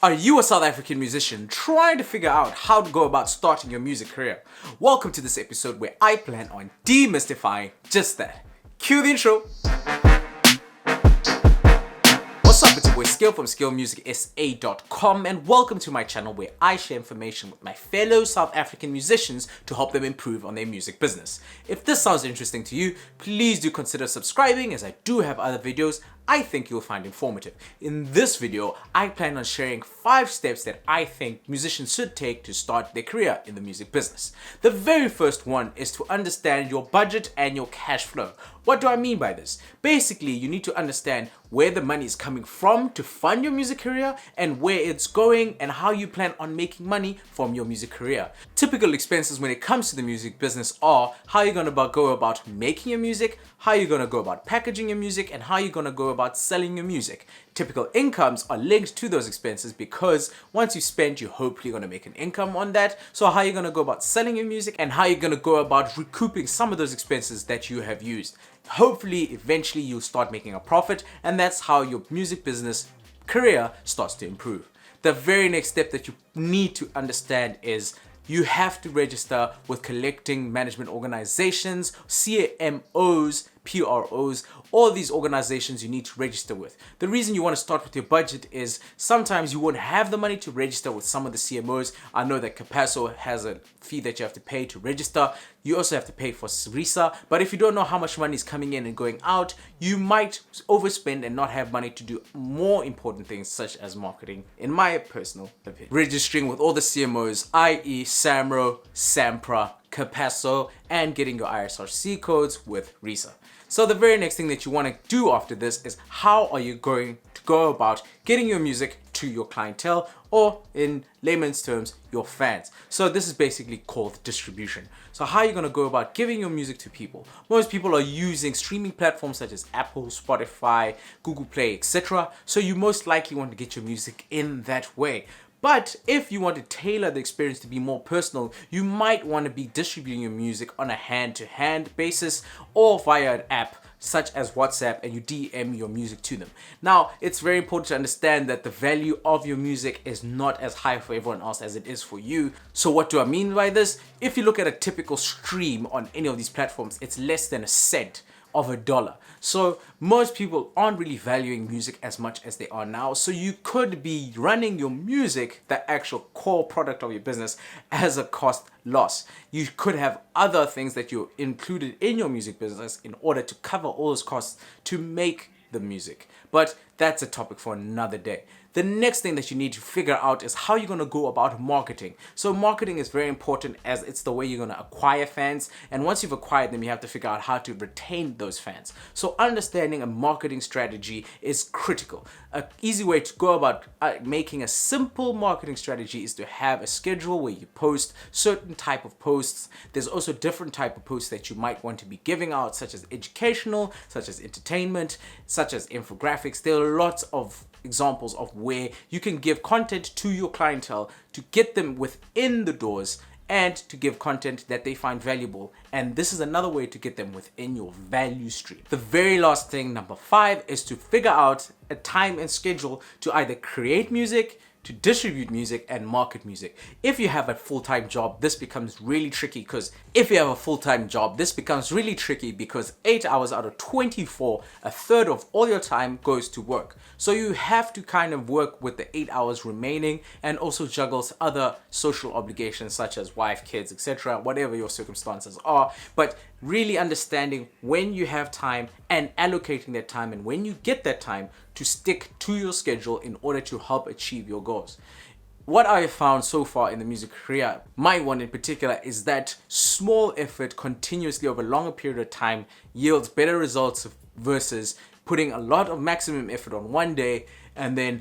Are you a South African musician trying to figure out how to go about starting your music career? Welcome to this episode where I plan on demystifying just that. Cue the intro. What's up, it's your boy Skill from skillmusicsa.com and welcome to my channel where I share information with my fellow South African musicians to help them improve on their music business. If this sounds interesting to you, please do consider subscribing as I do have other videos I think you'll find informative. In this video, I plan on sharing 5 steps that I think musicians should take to start their career in the music business. The very first one is to understand your budget and your cash flow. What do I mean by this? Basically, you need to understand where the money is coming from to fund your music career and where it's going and how you plan on making money from your music career. Typical expenses when it comes to the music business are how you're going to go about making your music, how you're going to go about packaging your music, and how you're going to go about selling your music. Typical incomes are linked to those expenses because once you spend, you're hopefully going to make an income on that. So how you're going to go about selling your music and how you're going to go about recouping some of those expenses that you have used. Hopefully, eventually you'll start making a profit, and that's how your music business career starts to improve. The very next step that you need to understand is you have to register with collecting management organizations, CMOs, PROs, all these organizations you need to register with. The reason you want to start with your budget is sometimes you won't have the money to register with some of the CMOs. I know that Capasso has a fee that you have to pay to register. You also have to pay for RISA, but if you don't know how much money is coming in and going out, you might overspend and not have money to do more important things such as marketing, in my personal opinion. Registering with all the CMOs, i.e. SAMRO, SAMPRA, Capasso, and getting your ISRC codes with RISA. So the very next thing that you want to do after this is how are you going to go about getting your music to your clientele, or in layman's terms, your fans. So this is basically called distribution. So how are you going to go about giving your music to people? Most people are using streaming platforms such as Apple, Spotify, Google Play, etc. So you most likely want to get your music in that way. But if you want to tailor the experience to be more personal, you might want to be distributing your music on a hand-to-hand basis or via an app such as WhatsApp, and you DM your music to them. Now, it's very important to understand that the value of your music is not as high for everyone else as it is for you. So what do I mean by this? If you look at a typical stream on any of these platforms, it's less than a cent of $1. So most people aren't really valuing music as much as they are now. So you could be running your music, the actual core product of your business, as a cost loss. You could have other things that you included in your music business in order to cover all those costs to make the music. But that's a topic for another day. The next thing that you need to figure out is how you're going to go about marketing. So marketing is very important as it's the way you're going to acquire fans. And once you've acquired them, you have to figure out how to retain those fans. So understanding a marketing strategy is critical. An easy way to go about making a simple marketing strategy is to have a schedule where you post certain type of posts. There's also different type of posts that you might want to be giving out, such as educational, such as entertainment, such as infographics. There are lots of examples of where you can give content to your clientele to get them within the doors and to give content that they find valuable. And this is another way to get them within your value stream. The very last thing, number 5, is to figure out a time and schedule to either create music, to distribute music, and market music. If you have a full-time job, this becomes really tricky because 8 hours out of 24, a third of all your time goes to work. So you have to kind of work with the 8 hours remaining and also juggle other social obligations such as wife, kids, etc., whatever your circumstances are. But really understanding when you have time and allocating that time, and when you get that time, to stick to your schedule in order to help achieve your goals. What I have found so far in the music career, my one in particular, is that small effort continuously over a longer period of time yields better results versus putting a lot of maximum effort on one day and then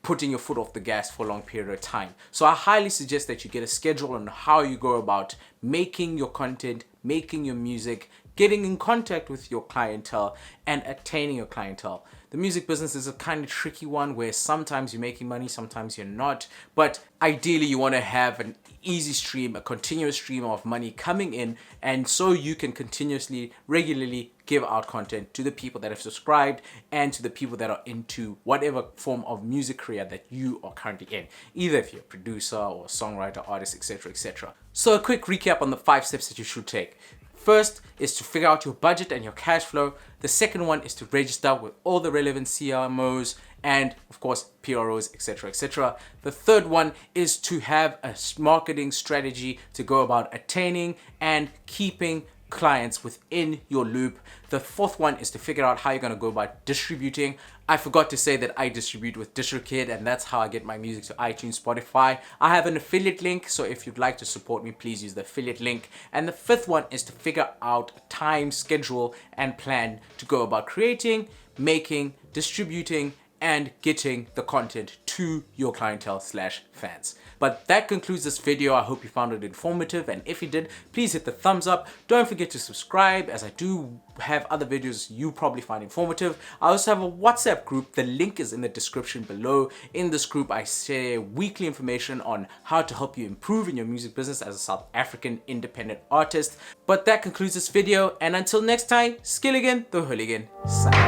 putting your foot off the gas for a long period of time. So I highly suggest that you get a schedule on how you go about making your content, making your music, getting in contact with your clientele and attaining your clientele. The music business is a kind of tricky one where sometimes you're making money, sometimes you're not, but ideally you want to have an easy stream, a continuous stream of money coming in, and so you can continuously, regularly give out content to the people that have subscribed and to the people that are into whatever form of music career that you are currently in, either if you're a producer or a songwriter, artist, etc., etc. So a quick recap on the 5 steps that you should take. First is to figure out your budget and your cash flow. The second one is to register with all the relevant CMOs and of course PROs, etc., etc. The third one is to have a marketing strategy to go about attaining and keeping clients within your loop. The fourth one is to figure out how you're going to go about distributing. I forgot to say that I distribute with DistroKid, and that's how I get my music to iTunes, Spotify. I have an affiliate link, so if you'd like to support me, please use the affiliate link. And the fifth one is to figure out a time, schedule, and plan to go about creating, making, distributing, and getting the content to your clientele / fans. But that concludes this video. I hope you found it informative, and if you did, please hit the thumbs up. Don't forget to subscribe, as I do have other videos you probably find informative. I also have a WhatsApp group. The link is in the description below. In this group, I share weekly information on how to help you improve in your music business as a South African independent artist. But that concludes this video, and until next time, Skilligan the Hooligan, signing.